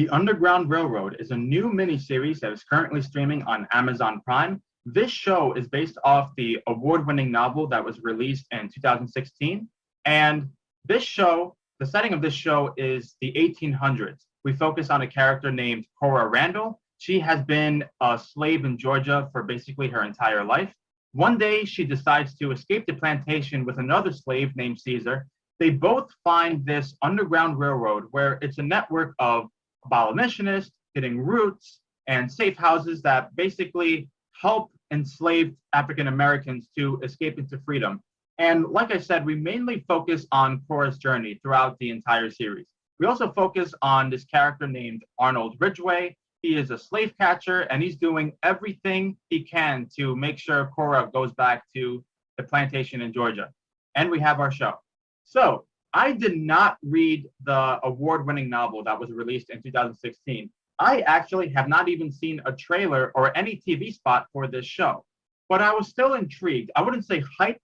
The Underground Railroad is a new miniseries that is currently streaming on Amazon Prime. This show is based off the award-winning novel that was released in 2016. And this show, the setting of this show is the 1800s. We focus on a character named Cora Randall. She has been a slave in Georgia for basically her entire life. One day, she decides to escape the plantation with another slave named Caesar. They both find this underground railroad where it's a network of abolitionists, hitting routes, and safe houses that basically help enslaved African Americans to escape into freedom. And like I said, we mainly focus on Cora's journey throughout the entire series. We also focus on this character named Arnold Ridgway. He is a slave catcher, and he's doing everything he can to make sure Cora goes back to the plantation in Georgia. And we have our show. So I did not read the award-winning novel that was released in 2016. I actually have not even seen a trailer or any TV spot for this show, but I was still intrigued. I wouldn't say hyped.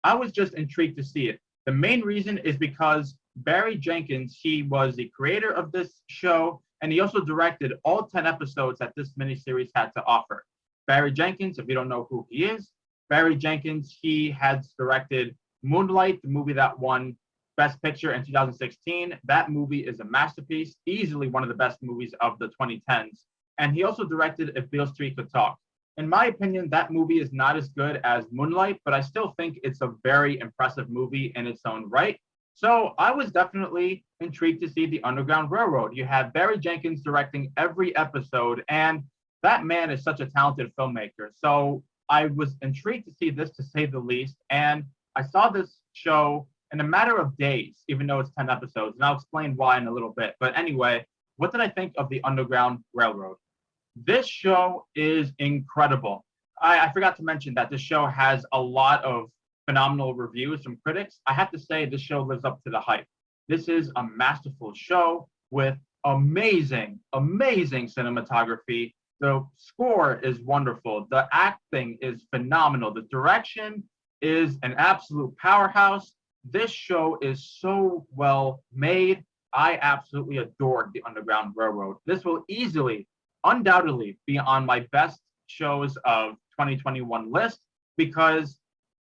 I was just intrigued to see it. The main reason is because Barry Jenkins, he was the creator of this show, and he also directed all 10 episodes that this miniseries had to offer. Barry Jenkins, if you don't know who he is, Barry Jenkins, he has directed Moonlight, the movie that won Best Picture in 2016. That movie is a masterpiece, easily one of the best movies of the 2010s. And he also directed If Beale Street Could Talk. In my opinion, that movie is not as good as Moonlight, but I still think it's a very impressive movie in its own right. So I was definitely intrigued to see the Underground Railroad. You have Barry Jenkins directing every episode, and that man is such a talented filmmaker. So I was intrigued to see this, to say the least. And I saw this show in a matter of days, even though it's 10 episodes, and I'll explain why in a little bit. But anyway, what did I think of the Underground Railroad? This show is incredible. I forgot to mention that this show has a lot of phenomenal reviews from critics. I have to say this show lives up to the hype. This is a masterful show with amazing, amazing cinematography. The score is wonderful. The acting is phenomenal. The direction is an absolute powerhouse. This show is so well made. I absolutely adored the Underground Railroad. This will easily, undoubtedly, be on my best shows of 2021 list because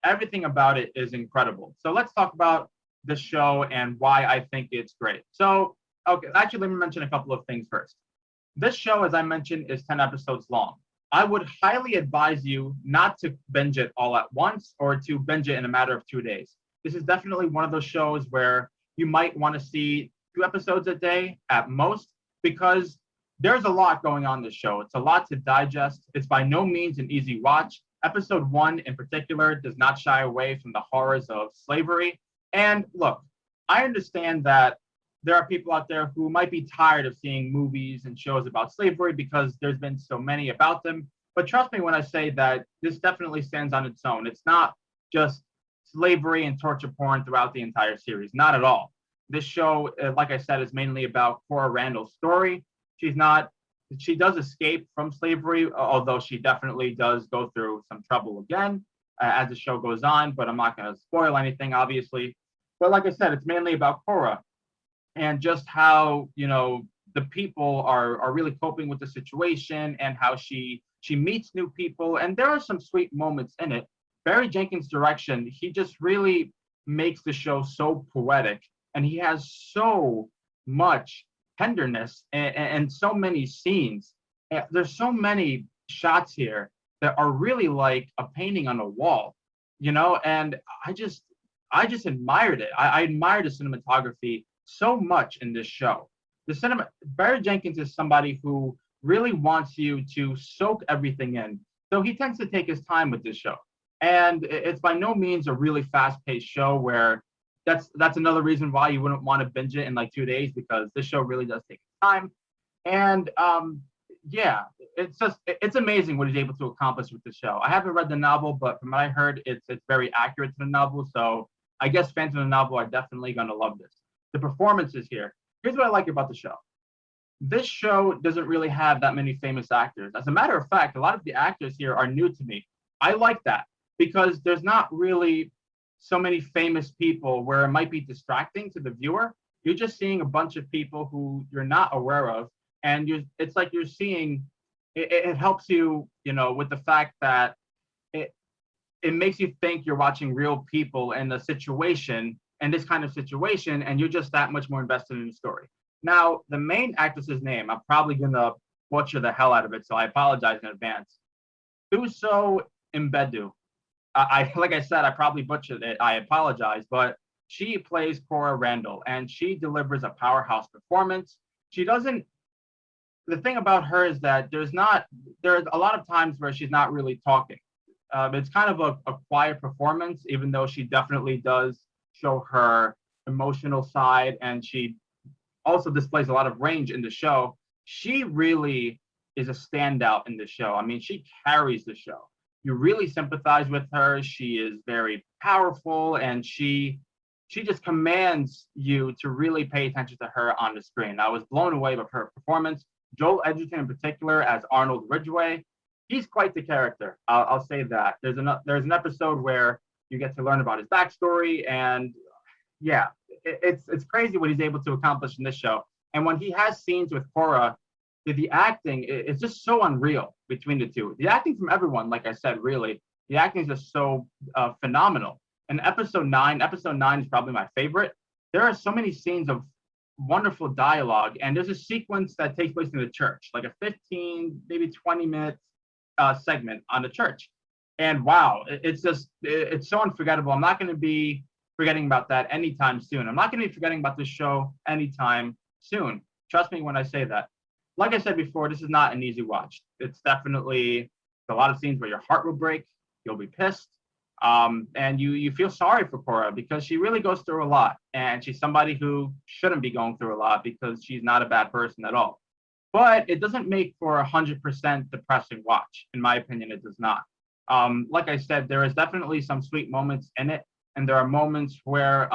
everything about it is incredible. So let's talk about the show and why I think it's great. So, okay, actually, let me mention a couple of things first. This show, as I mentioned, is 10 episodes long. I would highly advise you not to binge it all at once or to binge it in a matter of 2 days. This is definitely one of those shows where you might want to see 2 episodes a day at most because there's a lot going on in this show. It's a lot to digest. It's by no means an easy watch. Episode 1 in particular does not shy away from the horrors of slavery. And look, I understand that there are people out there who might be tired of seeing movies and shows about slavery because there's been so many about them. But trust me when I say that this definitely stands on its own. It's not just slavery and torture porn throughout the entire series. Not at all. This show, like I said, is mainly about Cora Randall's story. She does escape from slavery, although she definitely does go through some trouble again as the show goes on, but I'm not going to spoil anything, obviously. But like I said, it's mainly about Cora and just how, the people are really coping with the situation and how she meets new people. And there are some sweet moments in it. Barry Jenkins' direction, he just really makes the show so poetic, and he has so much tenderness and so many scenes. There's so many shots here that are really like a painting on a wall, and I just admired it. I admired the cinematography so much in this show. Barry Jenkins is somebody who really wants you to soak everything in. So he tends to take his time with this show. And it's by no means a really fast-paced show where that's another reason why you wouldn't want to binge it in like 2 days, because this show really does take time. And it's amazing what he's able to accomplish with the show. I haven't read the novel, but from what I heard, it's very accurate to the novel. So I guess fans of the novel are definitely going to love this. The performances here. Here's what I like about the show. This show doesn't really have that many famous actors. As a matter of fact, a lot of the actors here are new to me. I like that because there's not really so many famous people where it might be distracting to the viewer. You're just seeing a bunch of people who you're not aware of, and it's like you're seeing. It helps you, with the fact that it it makes you think you're watching real people in a situation, in this kind of situation, and you're just that much more invested in the story. Now, the main actress's name, I'm probably gonna butcher the hell out of it, so I apologize in advance. Thuso Mbedu. Like I said, I probably butchered it. I apologize, but she plays Cora Randall, and she delivers a powerhouse performance. She doesn't. The thing about her is that there's a lot of times where she's not really talking. It's kind of a quiet performance, even though she definitely does show her emotional side, and she also displays a lot of range in the show. She really is a standout in the show. I mean, she carries the show. You really sympathize with her. She is very powerful, and she just commands you to really pay attention to her on the screen. I was blown away by her performance. Joel Edgerton, in particular, as Arnold Ridgway, he's quite the character. I'll say that. There's an episode where you get to learn about his backstory, and yeah, it's crazy what he's able to accomplish in this show. And when he has scenes with Cora, the acting is just so unreal between the two. The acting from everyone, like I said, really, the acting is just so phenomenal. And episode 9 is probably my favorite. There are so many scenes of wonderful dialogue, and there's a sequence that takes place in the church, like a 15, maybe 20-minute segment on the church. And wow, it's so unforgettable. I'm not going to be forgetting about that anytime soon. I'm not going to be forgetting about this show anytime soon. Trust me when I say that. Like I said before, this is not an easy watch. It's definitely a lot of scenes where your heart will break, you'll be pissed, and you feel sorry for Cora because she really goes through a lot, and she's somebody who shouldn't be going through a lot because she's not a bad person at all. But it doesn't make for 100% depressing watch. In my opinion, it does not. Like I said, there is definitely some sweet moments in it, and there are moments where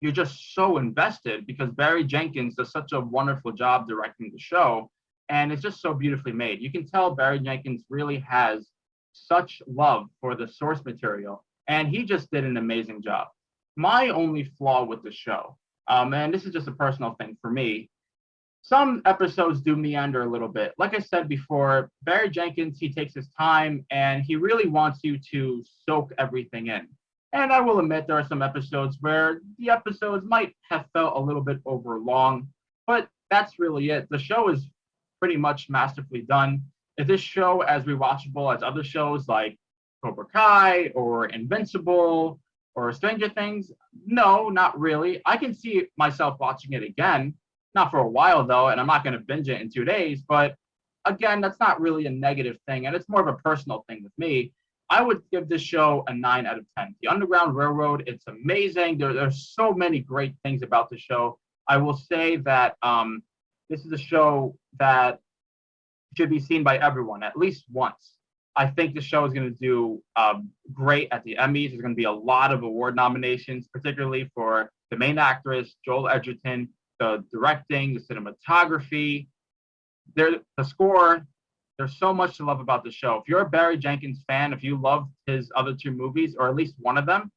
you're just so invested because Barry Jenkins does such a wonderful job directing the show, and it's just so beautifully made. You can tell Barry Jenkins really has such love for the source material, and he just did an amazing job. My only flaw with the show, and this is just a personal thing for me, some episodes do meander a little bit. Like I said before, Barry Jenkins, he takes his time, and he really wants you to soak everything in. And I will admit there are some episodes where the episodes might have felt a little bit over long, but that's really it. The show is pretty much masterfully done. Is this show as rewatchable as other shows like Cobra Kai or Invincible or Stranger Things? No, not really. I can see myself watching it again, not for a while though, and I'm not going to binge it in 2 days, but again, that's not really a negative thing, and it's more of a personal thing with me. I would give this show a 9 out of 10. The Underground Railroad, it's amazing. There's so many great things about the show. I will say that this is a show that should be seen by everyone at least once. I think the show is going to do great at the Emmys. There's going to be a lot of award nominations, particularly for the main actress, Joel Edgerton, the directing, the cinematography, the score. There's so much to love about the show. If you're a Barry Jenkins fan, if you loved his other 2 movies, or at least one of them,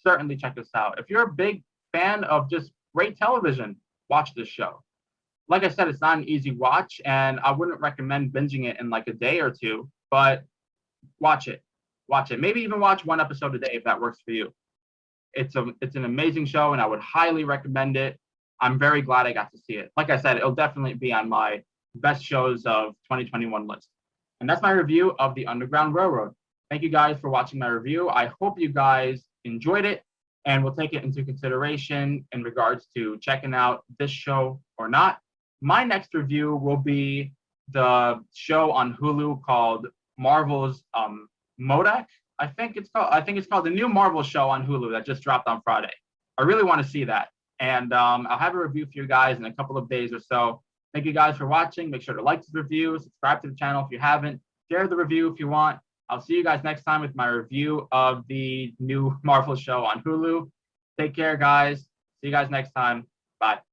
certainly check this out. If you're a big fan of just great television, watch this show. Like I said, it's not an easy watch, and I wouldn't recommend binging it in like a day or 2, but watch it. Watch it. Maybe even watch 1 episode a day if that works for you. It's an amazing show, and I would highly recommend it. I'm very glad I got to see it. Like I said, it'll definitely be on my best shows of 2021 list. And that's my review of The Underground Railroad. Thank you guys for watching my review. I hope you guys enjoyed it and will take it into consideration in regards to checking out this show or not. My next review will be the show on Hulu called Marvel's MODOK. I think it's called the new Marvel show on Hulu that just dropped on Friday. I really want to see that. And I'll have a review for you guys in a couple of days or so. Thank you guys for watching. Make sure to like this review, subscribe to the channel if you haven't, share the review if you want. I'll see you guys next time with my review of the new Marvel show on Hulu. Take care, guys. See you guys next time. Bye.